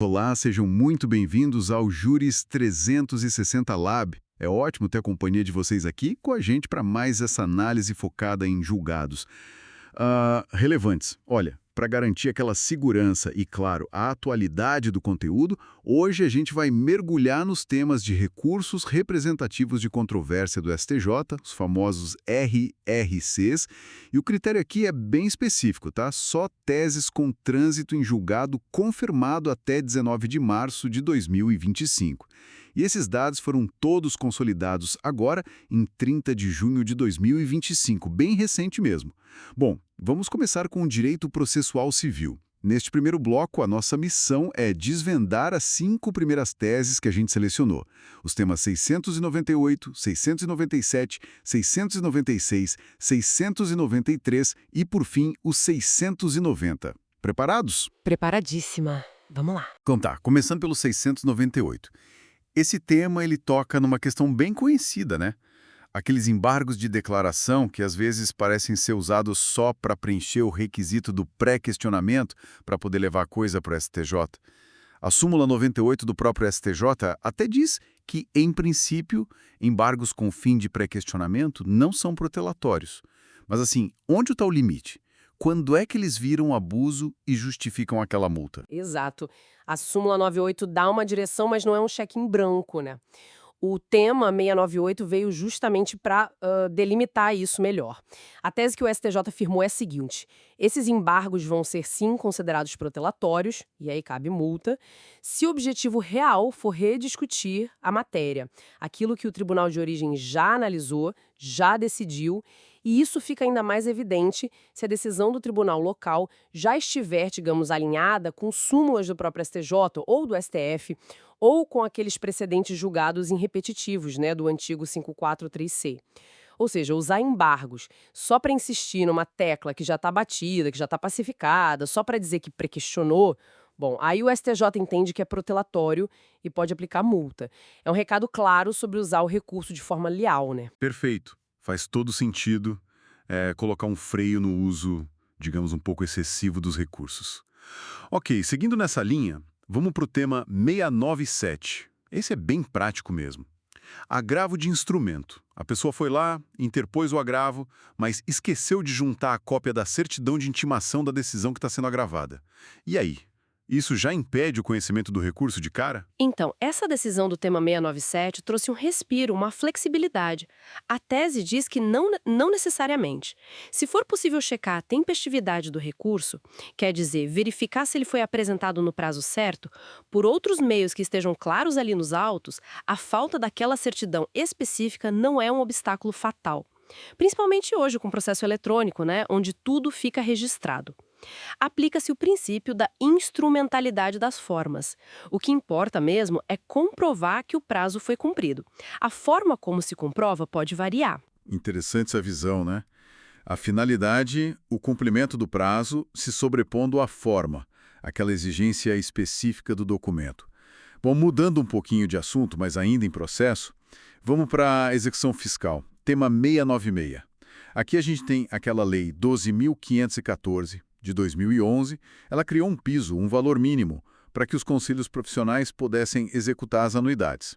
Olá, sejam muito bem-vindos ao Juris 360 Lab. É ótimo ter a companhia de vocês aqui com a gente para mais essa análise focada em julgados. Relevantes. Olha, para garantir aquela segurança e, claro, a atualidade do conteúdo, hoje a gente vai mergulhar nos temas de recursos representativos de controvérsia do STJ, os famosos RRCs, e o critério aqui é bem específico, tá? Só teses com trânsito em julgado confirmado até 19 de março de 2025. E esses dados foram todos consolidados agora, em 30 de junho de 2025, bem recente mesmo. Bom, vamos começar com o direito processual civil. Neste primeiro bloco, a nossa missão é desvendar as 5 primeiras teses que a gente selecionou. Os temas 698, 697, 696, 693 e, por fim, os 690. Preparados? Preparadíssima. Vamos lá. Então tá, começando pelo 698. Esse tema ele toca numa questão bem conhecida, né? Aqueles embargos de declaração que às vezes parecem ser usados só para preencher o requisito do pré-questionamento para poder levar a coisa para o STJ. A súmula 98 do próprio STJ até diz que, em princípio, embargos com fim de pré-questionamento não são protelatórios. Mas assim, onde está o limite? Quando é que eles viram abuso e justificam aquela multa? Exato. A súmula 98 dá uma direção, mas não é um cheque em branco, né? O tema 698 veio justamente para delimitar isso melhor. A tese que o STJ firmou é a seguinte: esses embargos vão ser sim considerados protelatórios, e aí cabe multa, se o objetivo real for rediscutir a matéria, aquilo que o tribunal de origem já analisou, já decidiu, e isso fica ainda mais evidente se a decisão do tribunal local já estiver, digamos, alinhada com súmulas do próprio STJ ou do STF, ou com aqueles precedentes julgados em repetitivos, né, do antigo 543C. Ou seja, usar embargos só para insistir numa tecla que já está batida, que já está pacificada, só para dizer que prequestionou, bom, aí o STJ entende que é protelatório e pode aplicar multa. É um recado claro sobre usar o recurso de forma leal, né? Perfeito. Faz todo sentido colocar um freio no uso, digamos, um pouco excessivo dos recursos. Ok, seguindo nessa linha, vamos para o tema 697. Esse é bem prático mesmo. Agravo de instrumento. A pessoa foi lá, interpôs o agravo, mas esqueceu de juntar a cópia da certidão de intimação da decisão que está sendo agravada. E aí? Isso já impede o conhecimento do recurso de cara? Então, essa decisão do tema 697 trouxe um respiro, uma flexibilidade. A tese diz que não necessariamente. Se for possível checar a tempestividade do recurso, quer dizer, verificar se ele foi apresentado no prazo certo, por outros meios que estejam claros ali nos autos, a falta daquela certidão específica não é um obstáculo fatal. Principalmente hoje com o processo eletrônico, né, onde tudo fica registrado. Aplica-se o princípio da instrumentalidade das formas. O que importa mesmo é comprovar que o prazo foi cumprido. A forma como se comprova pode variar. Interessante essa visão, né? A finalidade, o cumprimento do prazo, se sobrepondo à forma, aquela exigência específica do documento. Bom, mudando um pouquinho de assunto, mas ainda em processo, vamos para a execução fiscal, tema 696. Aqui a gente tem aquela lei 12.514, de 2011, ela criou um piso, um valor mínimo, para que os conselhos profissionais pudessem executar as anuidades.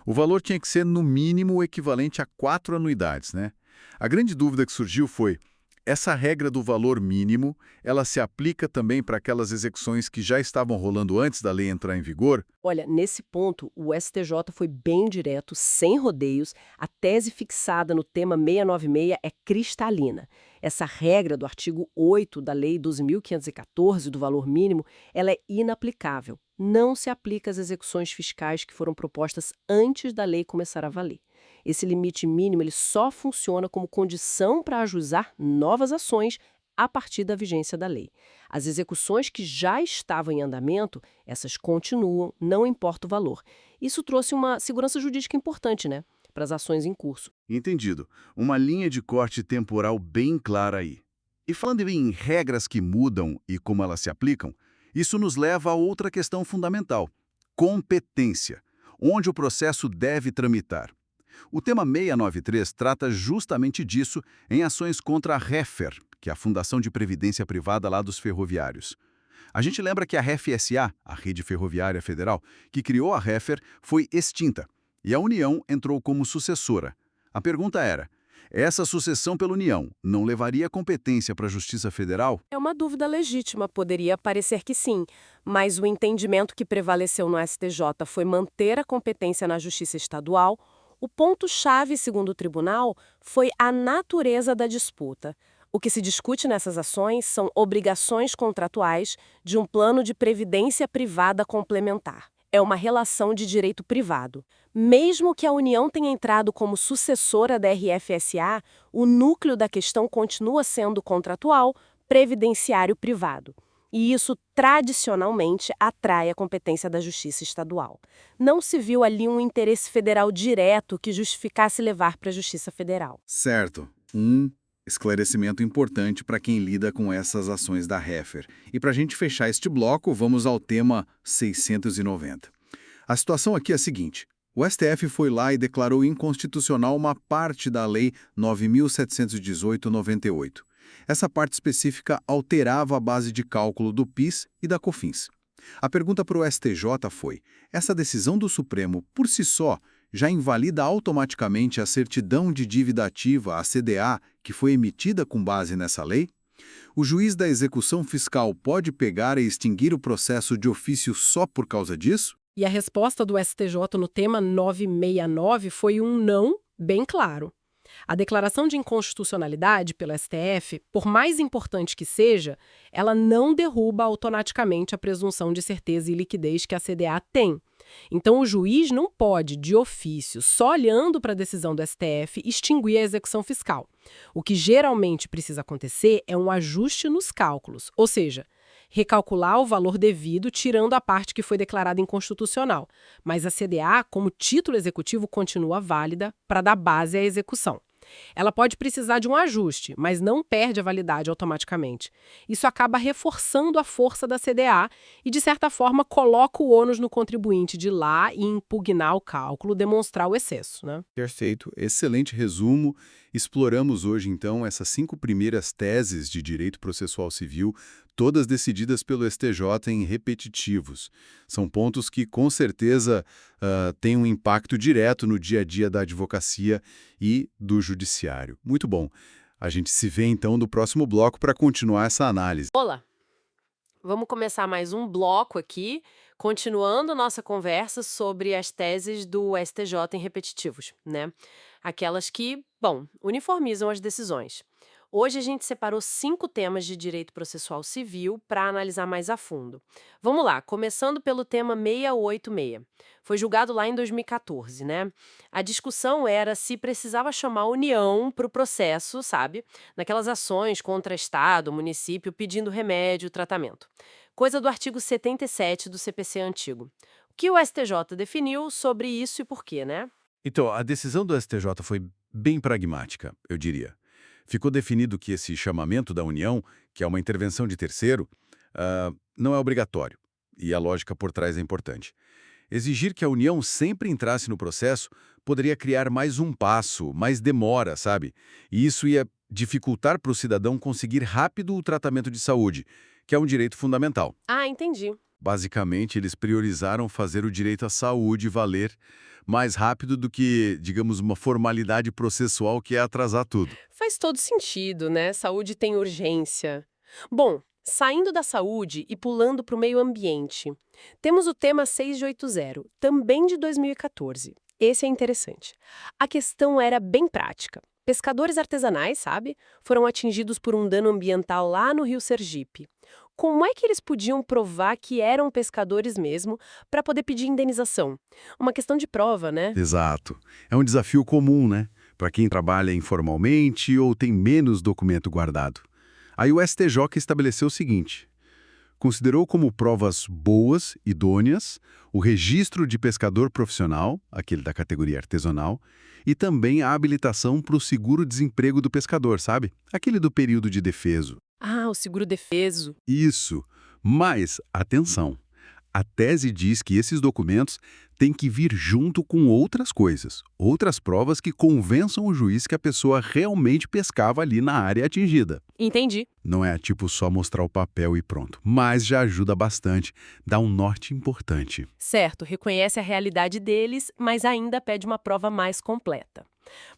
O valor tinha que ser, no mínimo, o equivalente a 4 anuidades, né? A grande dúvida que surgiu foi, essa regra do valor mínimo, ela se aplica também para aquelas execuções que já estavam rolando antes da lei entrar em vigor? Olha, nesse ponto, o STJ foi bem direto, sem rodeios. A tese fixada no tema 696 é cristalina. Essa regra do artigo 8 da Lei 12.514, do valor mínimo, ela é inaplicável. Não se aplica às execuções fiscais que foram propostas antes da lei começar a valer. Esse limite mínimo ele só funciona como condição para ajuizar novas ações a partir da vigência da lei. As execuções que já estavam em andamento, essas continuam, não importa o valor. Isso trouxe uma segurança jurídica importante, né, para as ações em curso. Entendido. Uma linha de corte temporal bem clara aí. E falando em regras que mudam e como elas se aplicam, isso nos leva a outra questão fundamental: competência, onde o processo deve tramitar. O tema 693 trata justamente disso em ações contra a Refer, que é a Fundação de Previdência Privada lá dos ferroviários. A gente lembra que a RFSA, a Rede Ferroviária Federal, que criou a REFER, foi extinta, e a União entrou como sucessora. A pergunta era, essa sucessão pela União não levaria a competência para a Justiça Federal? É uma dúvida legítima, poderia parecer que sim, mas o entendimento que prevaleceu no STJ foi manter a competência na Justiça Estadual. O ponto-chave, segundo o tribunal, foi a natureza da disputa. O que se discute nessas ações são obrigações contratuais de um plano de previdência privada complementar. É uma relação de direito privado. Mesmo que a União tenha entrado como sucessora da RFSA, o núcleo da questão continua sendo contratual, previdenciário privado. E isso, tradicionalmente, atrai a competência da Justiça Estadual. Não se viu ali um interesse federal direto que justificasse levar para a Justiça Federal. Certo. Esclarecimento importante para quem lida com essas ações da REFER. E para a gente fechar este bloco, vamos ao tema 690. A situação aqui é a seguinte. O STF foi lá e declarou inconstitucional uma parte da Lei 9.718/98. Essa parte específica alterava a base de cálculo do PIS e da COFINS. A pergunta para o STJ foi, essa decisão do Supremo, por si só, já invalida automaticamente a certidão de dívida ativa, a CDA, que foi emitida com base nessa lei? O juiz da execução fiscal pode pegar e extinguir o processo de ofício só por causa disso? E a resposta do STJ no tema 969 foi um não bem claro. A declaração de inconstitucionalidade pelo STF, por mais importante que seja, ela não derruba automaticamente a presunção de certeza e liquidez que a CDA tem. Então, o juiz não pode, de ofício, só olhando para a decisão do STF, extinguir a execução fiscal. O que geralmente precisa acontecer é um ajuste nos cálculos, ou seja, recalcular o valor devido tirando a parte que foi declarada inconstitucional. Mas a CDA, como título executivo, continua válida para dar base à execução. Ela pode precisar de um ajuste, mas não perde a validade automaticamente. Isso acaba reforçando a força da CDA e, de certa forma, coloca o ônus no contribuinte de ir lá e impugnar o cálculo, demonstrar o excesso, né? Perfeito, excelente resumo. Exploramos hoje, então, essas 5 primeiras teses de direito processual civil, todas decididas pelo STJ em repetitivos. São pontos que, com certeza, têm um impacto direto no dia a dia da advocacia e do judiciário. Muito bom. A gente se vê, então, no próximo bloco para continuar essa análise. Olá! Vamos começar mais um bloco aqui, continuando nossa conversa sobre as teses do STJ em repetitivos, né? Aquelas que, bom, uniformizam as decisões. Hoje a gente separou 5 temas de direito processual civil para analisar mais a fundo. Vamos lá, começando pelo tema 686. Foi julgado lá em 2014, né? A discussão era se precisava chamar a União para o processo, sabe? Naquelas ações contra Estado, município, pedindo remédio, tratamento. Coisa do artigo 77 do CPC antigo. O que o STJ definiu sobre isso e por quê, né? Então, a decisão do STJ foi bem pragmática, eu diria. Ficou definido que esse chamamento da União, que é uma intervenção de terceiro, não é obrigatório, e a lógica por trás é importante. Exigir que a União sempre entrasse no processo poderia criar mais um passo, mais demora, sabe? E isso ia dificultar para o cidadão conseguir rápido o tratamento de saúde, que é um direito fundamental. Ah, entendi. Basicamente, eles priorizaram fazer o direito à saúde valer mais rápido do que, digamos, uma formalidade processual que é atrasar tudo. Faz todo sentido, né? Saúde tem urgência. Bom, saindo da saúde e pulando para o meio ambiente, temos o tema 680, também de 2014. Esse é interessante. A questão era bem prática. Pescadores artesanais, sabe, foram atingidos por um dano ambiental lá no Rio Sergipe. Como é que eles podiam provar que eram pescadores mesmo para poder pedir indenização? Uma questão de prova, né? Exato. É um desafio comum, né? Para quem trabalha informalmente ou tem menos documento guardado. Aí o STJ estabeleceu o seguinte: considerou como provas boas, idôneas, o registro de pescador profissional, aquele da categoria artesanal, e também a habilitação para o seguro-desemprego do pescador, sabe? Aquele do período de defeso. Ah, o seguro-defeso. Isso. Mas, atenção, A tese diz que esses documentos têm que vir junto com outras coisas, outras provas que convençam o juiz que a pessoa realmente pescava ali na área atingida. Entendi. Não é tipo só mostrar o papel e pronto, mas já ajuda bastante, dá um norte importante. Certo, reconhece a realidade deles, mas ainda pede uma prova mais completa.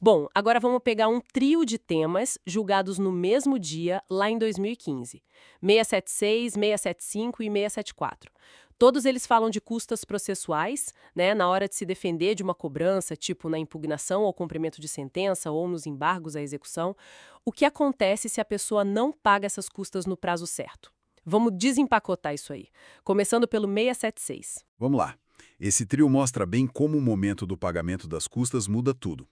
Bom, agora vamos pegar um trio de temas julgados no mesmo dia, lá em 2015. 676, 675 e 674. Todos eles falam de custas processuais, né, na hora de se defender de uma cobrança, tipo na impugnação ao cumprimento de sentença ou nos embargos à execução. O que acontece se a pessoa não paga essas custas no prazo certo? Vamos desempacotar isso aí, começando pelo 676. Vamos lá. Esse trio mostra bem como o momento do pagamento das custas muda tudo.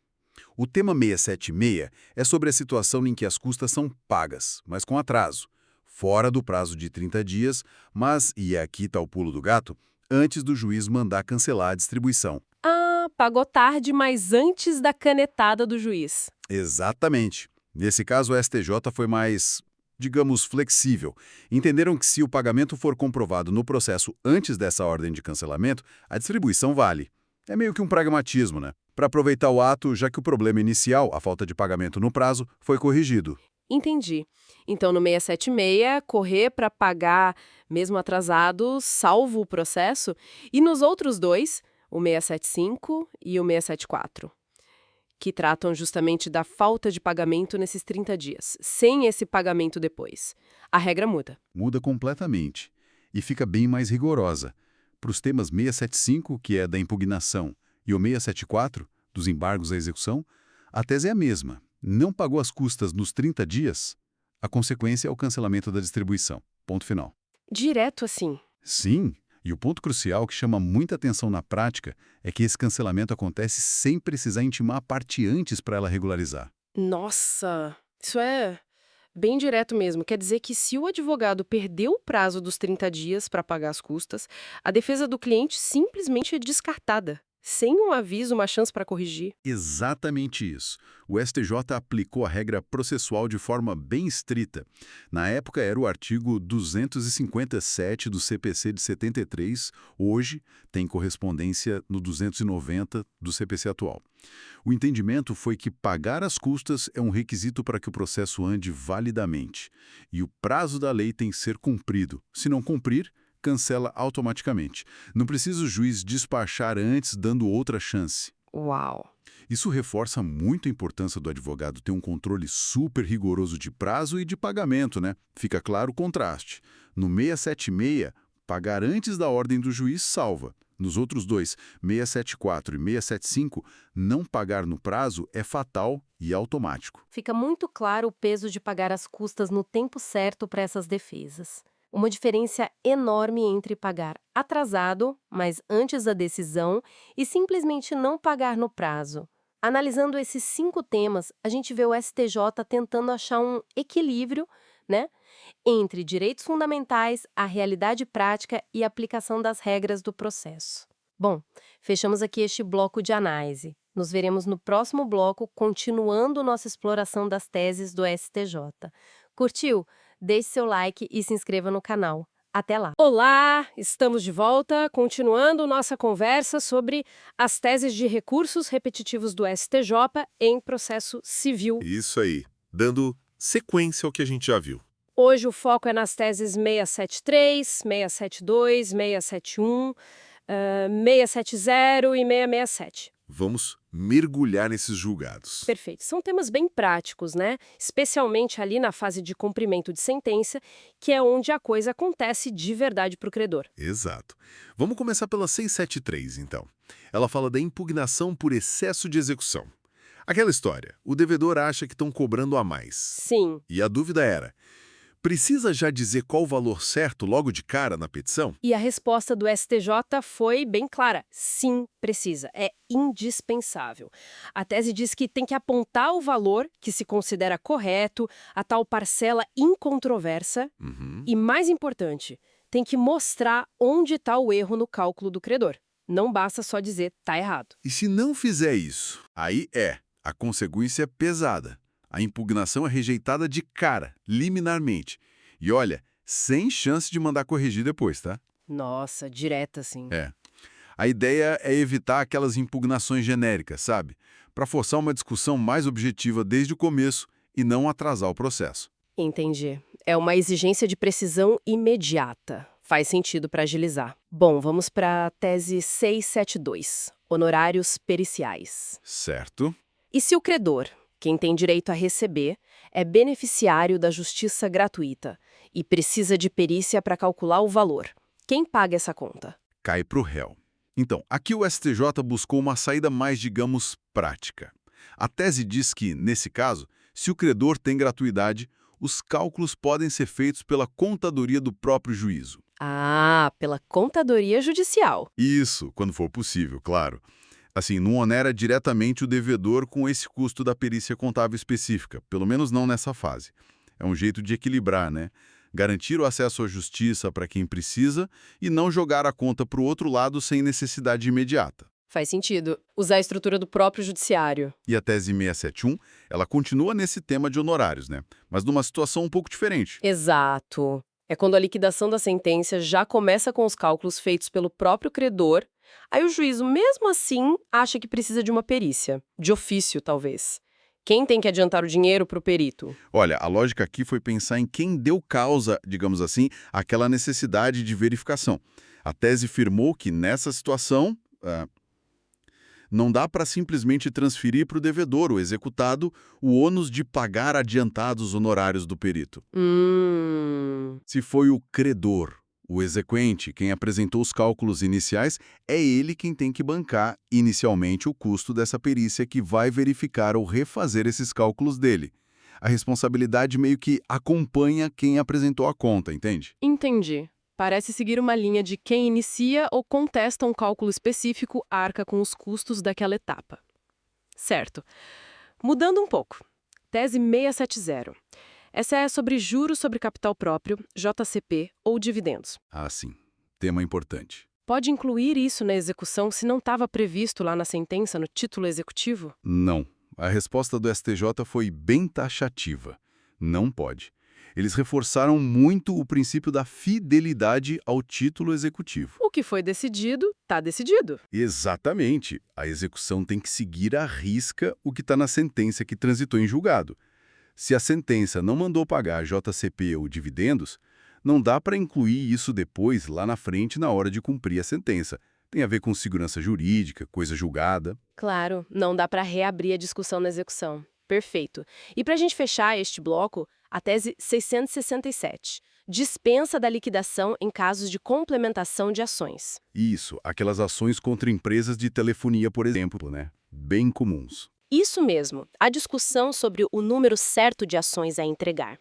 O tema 676 é sobre a situação em que as custas são pagas, mas com atraso, fora do prazo de 30 dias, mas, e aqui está o pulo do gato, antes do juiz mandar cancelar a distribuição. Ah, pagou tarde, mas antes da canetada do juiz. Exatamente. Nesse caso, o STJ foi mais, digamos, flexível. Entenderam que se o pagamento for comprovado no processo antes dessa ordem de cancelamento, a distribuição vale. É meio que um pragmatismo, né? Para aproveitar o ato, já que o problema inicial, a falta de pagamento no prazo, foi corrigido. Entendi. Então, no 676, correr para pagar mesmo atrasado, salvo o processo. E nos outros dois, o 675 e o 674, que tratam justamente da falta de pagamento nesses 30 dias, sem esse pagamento depois. A regra muda. Muda completamente. E fica bem mais rigorosa. Para os temas 675, que é da impugnação, e o 674, dos embargos à execução, a tese é a mesma. Não pagou as custas nos 30 dias, a consequência é o cancelamento da distribuição. Ponto final. Direto assim. Sim, e o ponto crucial que chama muita atenção na prática é que esse cancelamento acontece sem precisar intimar a parte antes para ela regularizar. Nossa, isso é bem direto mesmo. Quer dizer que se o advogado perdeu o prazo dos 30 dias para pagar as custas, a defesa do cliente simplesmente é descartada, sem um aviso, uma chance para corrigir. Exatamente isso. O STJ aplicou a regra processual de forma bem estrita. Na época era o artigo 257 do CPC de 73, hoje tem correspondência no 290 do CPC atual. O entendimento foi que pagar as custas é um requisito para que o processo ande validamente. E o prazo da lei tem que ser cumprido. Se não cumprir, cancela automaticamente. Não precisa o juiz despachar antes, dando outra chance. Uau! Isso reforça muito a importância do advogado ter um controle super rigoroso de prazo e de pagamento, né? Fica claro o contraste. No 676, pagar antes da ordem do juiz salva. Nos outros dois, 674 e 675, não pagar no prazo é fatal e automático. Fica muito claro o peso de pagar as custas no tempo certo para essas defesas. Uma diferença enorme entre pagar atrasado, mas antes da decisão, e simplesmente não pagar no prazo. Analisando esses 5 temas, a gente vê o STJ tentando achar um equilíbrio, né, entre direitos fundamentais, a realidade prática e a aplicação das regras do processo. Bom, fechamos aqui este bloco de análise. Nos veremos no próximo bloco, continuando nossa exploração das teses do STJ. Curtiu? Deixe seu like e se inscreva no canal. Até lá! Olá, estamos de volta, continuando nossa conversa sobre as teses de recursos repetitivos do STJ em processo civil. Isso aí, dando sequência ao que a gente já viu. Hoje o foco é nas teses 673, 672, 671, 670 e 667. Vamos mergulhar nesses julgados. Perfeito. São temas bem práticos, né? Especialmente ali na fase de cumprimento de sentença, que é onde a coisa acontece de verdade para o credor. Exato. Vamos começar pela 673, então. Ela fala da impugnação por excesso de execução. Aquela história, o devedor acha que estão cobrando a mais. Sim. E a dúvida era, precisa já dizer qual o valor certo logo de cara na petição? E a resposta do STJ foi bem clara. Sim, precisa. É indispensável. A tese diz que tem que apontar o valor que se considera correto, a tal parcela incontroversa e, mais importante, tem que mostrar onde está o erro no cálculo do credor. Não basta só dizer tá errado. E se não fizer isso, aí a consequência é pesada. A impugnação é rejeitada de cara, liminarmente. E olha, sem chance de mandar corrigir depois, tá? Nossa, direta, assim. É. A ideia é evitar aquelas impugnações genéricas, sabe? Para forçar uma discussão mais objetiva desde o começo e não atrasar o processo. Entendi. É uma exigência de precisão imediata. Faz sentido para agilizar. Bom, vamos para a tese 672, honorários periciais. Certo? E se o credor, quem tem direito a receber, é beneficiário da justiça gratuita e precisa de perícia para calcular o valor? Quem paga essa conta? Cai para o réu. Então, aqui o STJ buscou uma saída mais, digamos, prática. A tese diz que, nesse caso, se o credor tem gratuidade, os cálculos podem ser feitos pela contadoria do próprio juízo. Ah, pela contadoria judicial. Isso, quando for possível, claro. Assim, não onera diretamente o devedor com esse custo da perícia contábil específica, pelo menos não nessa fase. É um jeito de equilibrar, né? Garantir o acesso à justiça para quem precisa e não jogar a conta para o outro lado sem necessidade imediata. Faz sentido. Usar a estrutura do próprio judiciário. E a tese 671, ela continua nesse tema de honorários, né? Mas numa situação um pouco diferente. Exato. É quando a liquidação da sentença já começa com os cálculos feitos pelo próprio credor, aí o juízo, mesmo assim, acha que precisa de uma perícia. De ofício, talvez. Quem tem que adiantar o dinheiro para o perito? Olha, a lógica aqui foi pensar em quem deu causa, digamos assim, àquela necessidade de verificação. A tese firmou que, nessa situação, não dá para simplesmente transferir para o devedor, o executado, o ônus de pagar adiantados honorários do perito. Se foi o credor, o exequente, quem apresentou os cálculos iniciais, é ele quem tem que bancar inicialmente o custo dessa perícia que vai verificar ou refazer esses cálculos dele. A responsabilidade meio que acompanha quem apresentou a conta, entende? Entendi. Parece seguir uma linha de quem inicia ou contesta um cálculo específico arca com os custos daquela etapa. Certo. Mudando um pouco. Tese 670. Essa é sobre juros sobre capital próprio, JCP ou dividendos. Ah, sim. Tema importante. Pode incluir isso na execução se não estava previsto lá na sentença, no título executivo? Não. A resposta do STJ foi bem taxativa. Não pode. Eles reforçaram muito o princípio da fidelidade ao título executivo. O que foi decidido, está decidido. Exatamente. A execução tem que seguir à risca o que está na sentença que transitou em julgado. Se a sentença não mandou pagar JCP ou dividendos, não dá para incluir isso depois, lá na frente, na hora de cumprir a sentença. Tem a ver com segurança jurídica, coisa julgada. Claro, não dá para reabrir a discussão na execução. Perfeito. E para a gente fechar este bloco, a tese 667. Dispensa da liquidação em casos de complementação de ações. Isso, aquelas ações contra empresas de telefonia, por exemplo, né? Bem comuns. Isso mesmo, a discussão sobre o número certo de ações a entregar.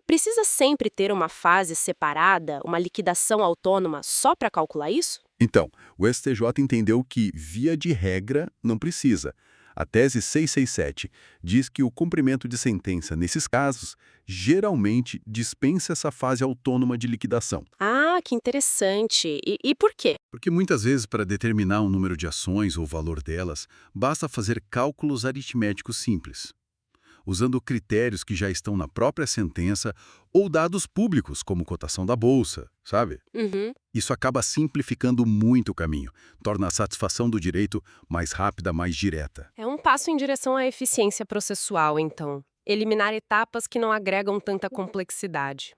Precisa sempre ter uma fase separada, uma liquidação autônoma só para calcular isso? Então, o STJ entendeu que, via de regra, não precisa. A tese 667 diz que o cumprimento de sentença, nesses casos, geralmente dispensa essa fase autônoma de liquidação. Ah, que interessante. E por quê? Porque muitas vezes, para determinar o número de ações ou o valor delas, basta fazer cálculos aritméticos simples, usando critérios que já estão na própria sentença ou dados públicos, como cotação da bolsa, sabe? Isso acaba simplificando muito o caminho, torna a satisfação do direito mais rápida, mais direta. É um passo em direção à eficiência processual, então. Eliminar etapas que não agregam tanta complexidade.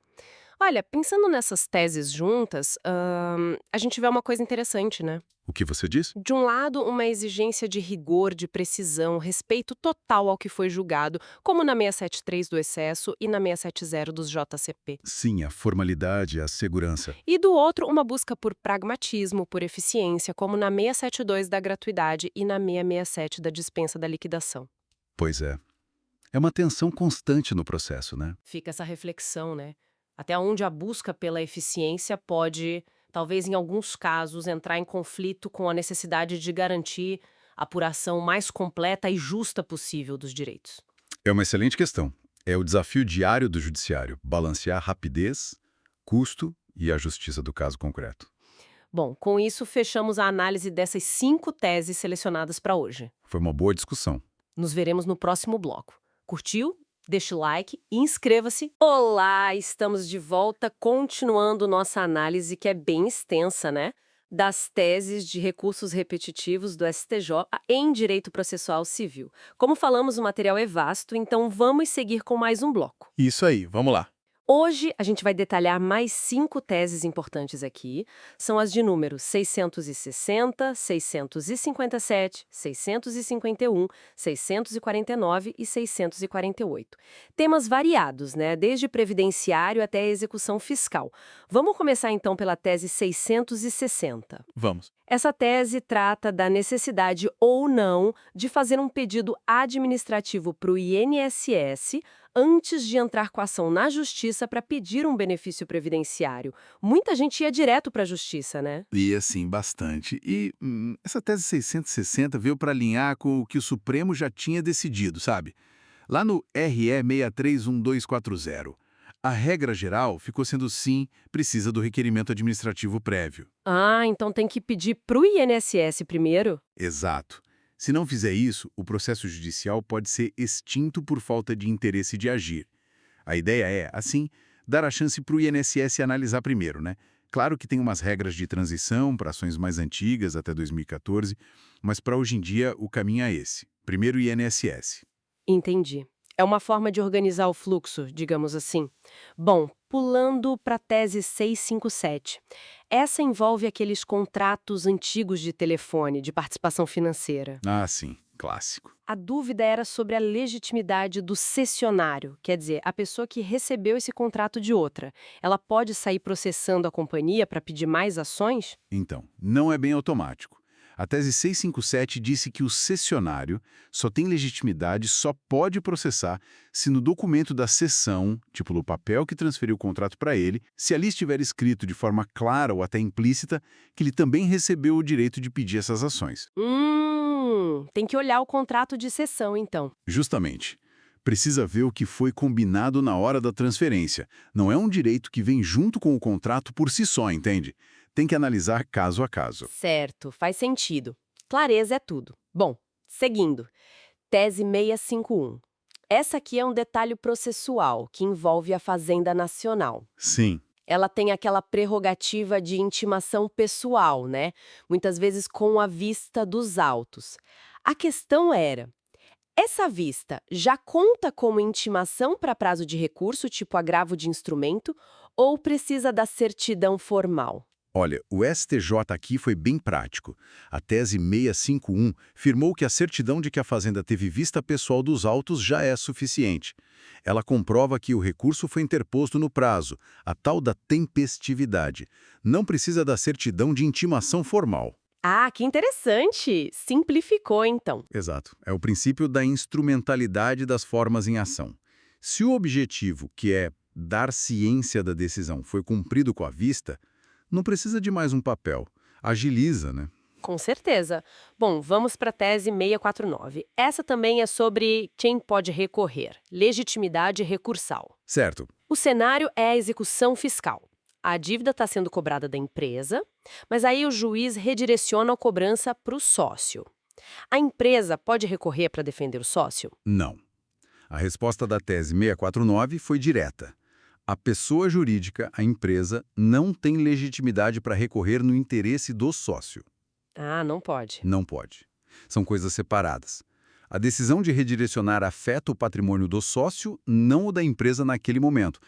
Olha, pensando nessas teses juntas, a gente vê uma coisa interessante, né? O que você diz? De um lado, uma exigência de rigor, de precisão, respeito total ao que foi julgado, como na 673 do excesso e na 670 dos JCP. Sim, a formalidade, a segurança. E do outro, uma busca por pragmatismo, por eficiência, como na 672 da gratuidade e na 667 da dispensa da liquidação. Pois é. É uma tensão constante no processo, né? Fica essa reflexão, né? Até onde a busca pela eficiência pode, talvez em alguns casos, entrar em conflito com a necessidade de garantir a apuração mais completa e justa possível dos direitos. É uma excelente questão. É o desafio diário do judiciário, balancear rapidez, custo e a justiça do caso concreto. Bom, com isso fechamos a análise dessas 5 teses selecionadas para hoje. Foi uma boa discussão. Nos veremos no próximo bloco. Curtiu? Deixa o like e inscreva-se. Olá, estamos de volta, continuando nossa análise, que é bem extensa, né? Das teses de recursos repetitivos do STJ em direito processual civil. Como falamos, o material é vasto, então vamos seguir com mais um bloco. Isso aí, vamos lá. Hoje, a gente vai detalhar mais 5 teses importantes aqui. São as de números 660, 657, 651, 649 e 648. Temas variados, né? Desde previdenciário até a execução fiscal. Vamos começar então pela tese 660. Vamos. Essa tese trata da necessidade ou não de fazer um pedido administrativo para o INSS antes de entrar com a ação na justiça para pedir um benefício previdenciário. Muita gente ia direto para a justiça, né? E assim, bastante. E essa tese 660 veio para alinhar com o que o Supremo já tinha decidido, sabe? Lá no RE 631240. A regra geral ficou sendo sim, precisa do requerimento administrativo prévio. Ah, então tem que pedir para o INSS primeiro? Exato. Se não fizer isso, o processo judicial pode ser extinto por falta de interesse de agir. A ideia é, assim, dar a chance para o INSS analisar primeiro, né? Claro que tem umas regras de transição para ações mais antigas, até 2014, mas para hoje em dia o caminho é esse. Primeiro o INSS. Entendi. É uma forma de organizar o fluxo, digamos assim. Bom, pulando para a tese 657. Essa envolve aqueles contratos antigos de telefone, de participação financeira. Ah, sim. Clássico. A dúvida era sobre a legitimidade do cessionário, quer dizer, a pessoa que recebeu esse contrato de outra. Ela pode sair processando a companhia para pedir mais ações? Então, não é bem automático. A tese 657 disse que o cessionário só tem legitimidade, só pode processar se no documento da cessão, tipo no papel que transferiu o contrato para ele, se ali estiver escrito de forma clara ou até implícita que ele também recebeu o direito de pedir essas ações. Tem que olhar o contrato de cessão, então. Justamente. Precisa ver o que foi combinado na hora da transferência. Não é um direito que vem junto com o contrato por si só, entende? Tem que analisar caso a caso. Certo, faz sentido. Clareza é tudo. Bom, seguindo. Tese 651. Essa aqui é um detalhe processual que envolve a Fazenda Nacional. Sim. Ela tem aquela prerrogativa de intimação pessoal, né? Muitas vezes com a vista dos autos. A questão era, essa vista já conta como intimação para prazo de recurso, tipo agravo de instrumento, ou precisa da certidão formal? Olha, o STJ aqui foi bem prático. A tese 651 firmou que a certidão de que a Fazenda teve vista pessoal dos autos já é suficiente. Ela comprova que o recurso foi interposto no prazo, a tal da tempestividade. Não precisa da certidão de intimação formal. Ah, que interessante! Simplificou, então. Exato. É o princípio da instrumentalidade das formas em ação. Se o objetivo, que é dar ciência da decisão, foi cumprido com a vista, não precisa de mais um papel. Agiliza, né? Com certeza. Bom, vamos para a tese 649. Essa também é sobre quem pode recorrer, legitimidade recursal. Certo. O cenário é a execução fiscal. A dívida está sendo cobrada da empresa, mas aí o juiz redireciona a cobrança para o sócio. A empresa pode recorrer para defender o sócio? Não. A resposta da tese 649 foi direta. A pessoa jurídica, a empresa, não tem legitimidade para recorrer no interesse do sócio. Ah, não pode. Não pode. São coisas separadas. A decisão de redirecionar afeta o patrimônio do sócio, não o da empresa naquele momento.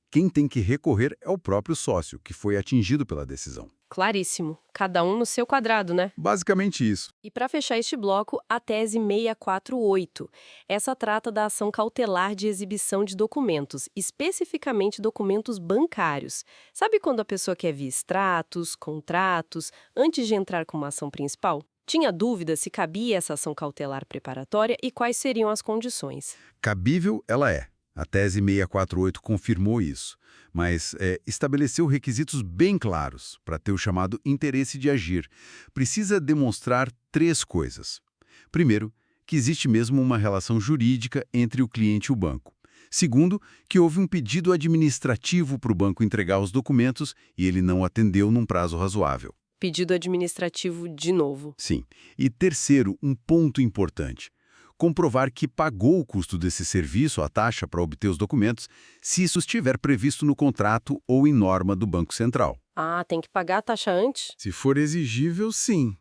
Quem tem que recorrer é o próprio sócio, que foi atingido pela decisão. Claríssimo. Cada um no seu quadrado, né? Basicamente isso. E para fechar este bloco, a tese 648. Essa trata da ação cautelar de exibição de documentos, especificamente documentos bancários. Sabe quando a pessoa quer ver extratos, contratos, antes de entrar com uma ação principal? Tinha dúvida se cabia essa ação cautelar preparatória e quais seriam as condições. Cabível ela é. A tese 648 confirmou isso, mas estabeleceu requisitos bem claros para ter o chamado interesse de agir. Precisa demonstrar 3 coisas. Primeiro, que existe mesmo uma relação jurídica entre o cliente e o banco. Segundo, que houve um pedido administrativo para o banco entregar os documentos e ele não atendeu num prazo razoável. Pedido administrativo de novo. Sim. E terceiro, um ponto importante. comprovar que pagou o custo desse serviço, a taxa para obter os documentos, se isso estiver previsto no contrato ou em norma do Banco Central. Ah, tem que pagar a taxa antes? Se for exigível, sim,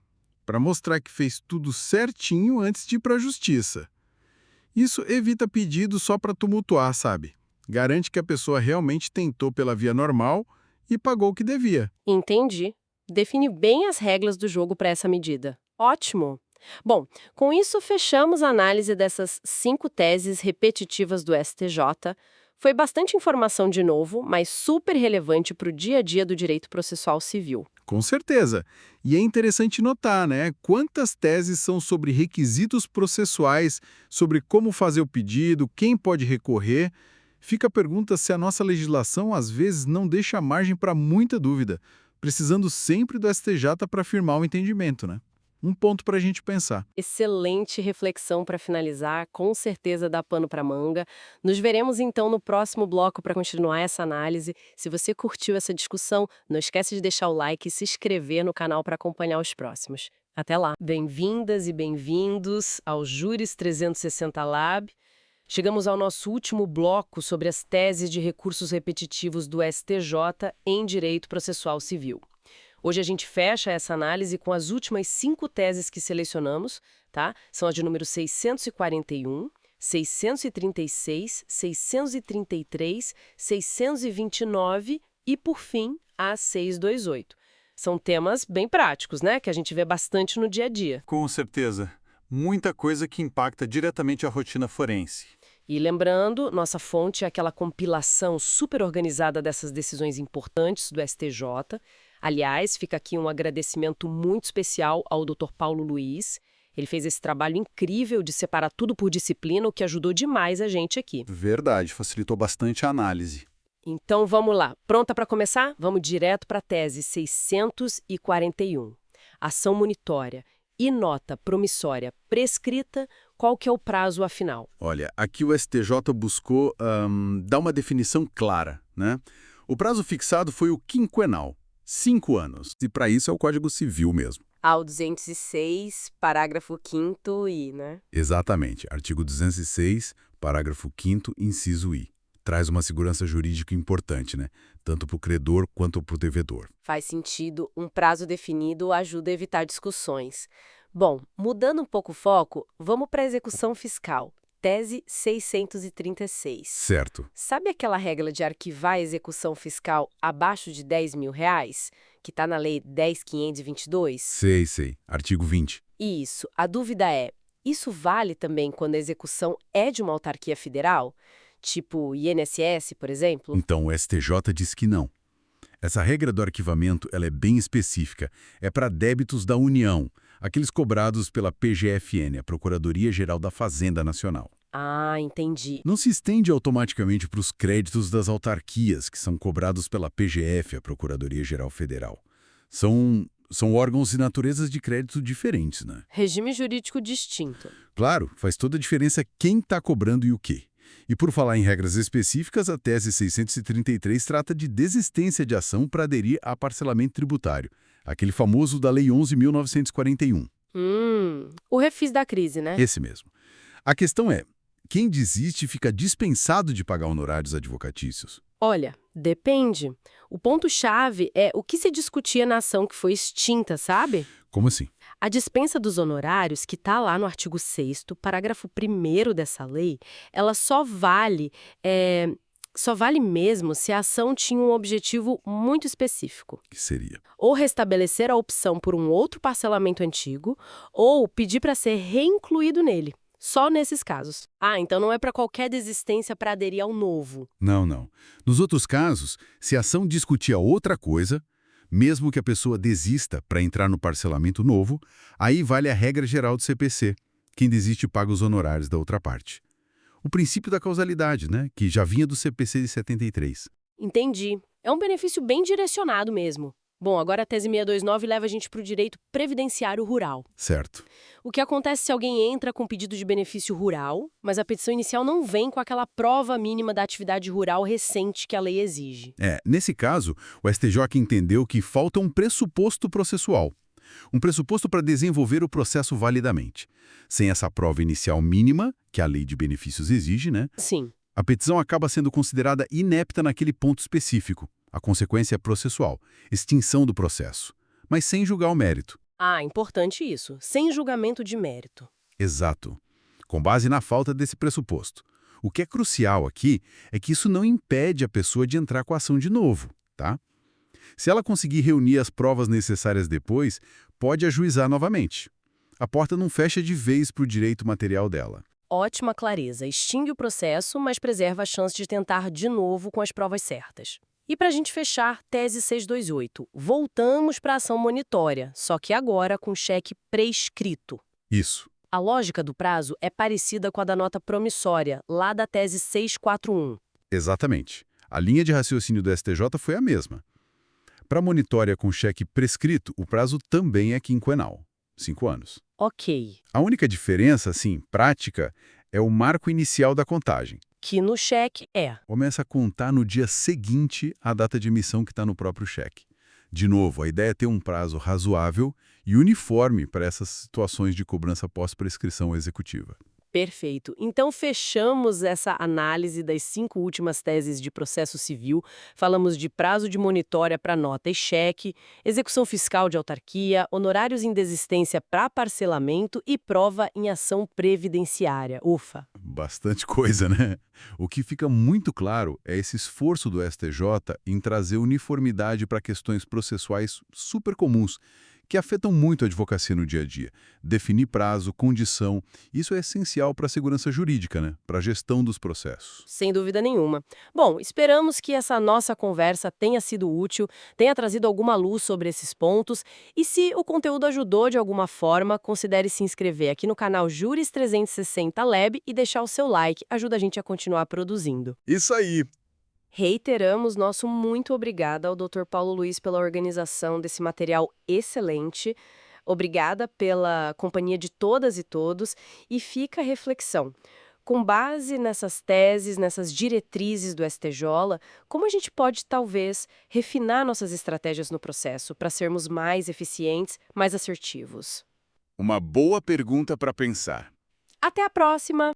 para mostrar que fez tudo certinho antes de ir para a justiça. Isso evita pedido só para tumultuar, sabe? Garante que a pessoa realmente tentou pela via normal e pagou o que devia. Entendi. Define bem as regras do jogo para essa medida. Ótimo! Bom, com isso fechamos a análise dessas 5 teses repetitivas do STJ. Foi bastante informação de novo, mas super relevante para o dia a dia do direito processual civil. Com certeza. E é interessante notar, né? Quantas teses são sobre requisitos processuais, sobre como fazer o pedido, quem pode recorrer. Fica a pergunta se a nossa legislação às vezes não deixa margem para muita dúvida, precisando sempre do STJ para firmar o entendimento, né? Um ponto para a gente pensar. Excelente reflexão para finalizar, com certeza dá pano para manga. Nos veremos então no próximo bloco para continuar essa análise. Se você curtiu essa discussão, não esquece de deixar o like e se inscrever no canal para acompanhar os próximos. Até lá! Bem-vindas e bem-vindos ao Júris 360 Lab. Chegamos ao nosso último bloco sobre as teses de recursos repetitivos do STJ em direito processual civil. Hoje a gente fecha essa análise com as últimas 5 teses que selecionamos, tá? São as de número 641, 636, 633, 629 e, por fim, a 628. São temas bem práticos, né? Que a gente vê bastante no dia a dia. Com certeza. Muita coisa que impacta diretamente a rotina forense. E lembrando, nossa fonte é aquela compilação super organizada dessas decisões importantes do STJ. Aliás, fica aqui um agradecimento muito especial ao Dr. Paulo Luiz. Ele fez esse trabalho incrível de separar tudo por disciplina, o que ajudou demais a gente aqui. Verdade, facilitou bastante a análise. Então vamos lá. Pronta para começar? Vamos direto para a tese 641. Ação monitória e nota promissória prescrita, qual que é o prazo afinal? Olha, aqui o STJ buscou dar uma definição clara, né? O prazo fixado foi o quinquenal, 5 anos, e para isso é o Código Civil mesmo. Ao 206, parágrafo 5º I, né? Exatamente, artigo 206, parágrafo 5º, inciso I. Traz uma segurança jurídica importante, né? Tanto para o credor quanto para o devedor. Faz sentido, um prazo definido ajuda a evitar discussões. Bom, mudando um pouco o foco, vamos para a execução fiscal. Tese 636. Certo. Sabe aquela regra de arquivar a execução fiscal abaixo de R$ 10.000, que está na Lei 10.522? Sei. Artigo 20. Isso. A dúvida é, isso vale também quando a execução é de uma autarquia federal? Tipo INSS, por exemplo? Então, o STJ diz que não. Essa regra do arquivamento ela é bem específica. É para débitos da União, aqueles cobrados pela PGFN, a Procuradoria-Geral da Fazenda Nacional. Ah, entendi. Não se estende automaticamente para os créditos das autarquias, que são cobrados pela PGF, a Procuradoria-Geral Federal. São órgãos de naturezas de crédito diferentes, né? Regime jurídico distinto. Claro, faz toda a diferença quem está cobrando e o quê. E por falar em regras específicas, a tese 633 trata de desistência de ação para aderir a parcelamento tributário, aquele famoso da Lei 11.941. O refis da crise, né? Esse mesmo. A questão é, quem desiste fica dispensado de pagar honorários advocatícios? Olha, depende. O ponto-chave é o que se discutia na ação que foi extinta, sabe? Como assim? A dispensa dos honorários, que está lá no artigo 6º, parágrafo 1º dessa lei, ela só vale mesmo se a ação tinha um objetivo muito específico. Que seria? Ou restabelecer a opção por um outro parcelamento antigo, ou pedir para ser reincluído nele. Só nesses casos. Ah, então não é para qualquer desistência para aderir ao novo. Não. Nos outros casos, se a ação discutia outra coisa, mesmo que a pessoa desista para entrar no parcelamento novo, aí vale a regra geral do CPC. Quem desiste paga os honorários da outra parte. O princípio da causalidade, né? Que já vinha do CPC de 73. Entendi. É um benefício bem direcionado mesmo. Bom, agora a tese 629 leva a gente para o direito previdenciário rural. Certo. O que acontece se alguém entra com pedido de benefício rural, mas a petição inicial não vem com aquela prova mínima da atividade rural recente que a lei exige? Nesse caso, o STJ entendeu que falta um pressuposto processual. Um pressuposto para desenvolver o processo validamente. Sem essa prova inicial mínima, que a lei de benefícios exige, né? Sim. A petição acaba sendo considerada inepta naquele ponto específico. A consequência é processual, extinção do processo, mas sem julgar o mérito. Ah, importante isso. Sem julgamento de mérito. Exato. Com base na falta desse pressuposto. O que é crucial aqui é que isso não impede a pessoa de entrar com a ação de novo, tá? Se ela conseguir reunir as provas necessárias depois, pode ajuizar novamente. A porta não fecha de vez para o direito material dela. Ótima clareza. Extingue o processo, mas preserva a chance de tentar de novo com as provas certas. E para a gente fechar, tese 628. Voltamos para a ação monitória, só que agora com cheque prescrito. Isso. A lógica do prazo é parecida com a da nota promissória, lá da tese 641. Exatamente. A linha de raciocínio do STJ foi a mesma. Para a monitória com cheque prescrito, o prazo também é quinquenal, 5 anos. Ok. A única diferença, assim, prática, é o marco inicial da contagem. Que no cheque é. Começa a contar no dia seguinte à data de emissão que está no próprio cheque. De novo, a ideia é ter um prazo razoável e uniforme para essas situações de cobrança pós-prescrição executiva. Perfeito. Então, fechamos essa análise das 5 últimas teses de processo civil. Falamos de prazo de monitória para nota e cheque, execução fiscal de autarquia, honorários em desistência para parcelamento e prova em ação previdenciária. Ufa! Bastante coisa, né? O que fica muito claro é esse esforço do STJ em trazer uniformidade para questões processuais super comuns, que afetam muito a advocacia no dia a dia. Definir prazo, condição, isso é essencial para a segurança jurídica, né? Para a gestão dos processos. Sem dúvida nenhuma. Bom, esperamos que essa nossa conversa tenha sido útil, tenha trazido alguma luz sobre esses pontos e se o conteúdo ajudou de alguma forma, considere se inscrever aqui no canal Juris 360 Lab e deixar o seu like, ajuda a gente a continuar produzindo. Isso aí! Reiteramos nosso muito obrigada ao Dr. Paulo Luiz pela organização desse material excelente. Obrigada pela companhia de todas e todos e fica a reflexão. Com base nessas teses, nessas diretrizes do STJ, como a gente pode, talvez, refinar nossas estratégias no processo para sermos mais eficientes, mais assertivos? Uma boa pergunta para pensar. Até a próxima!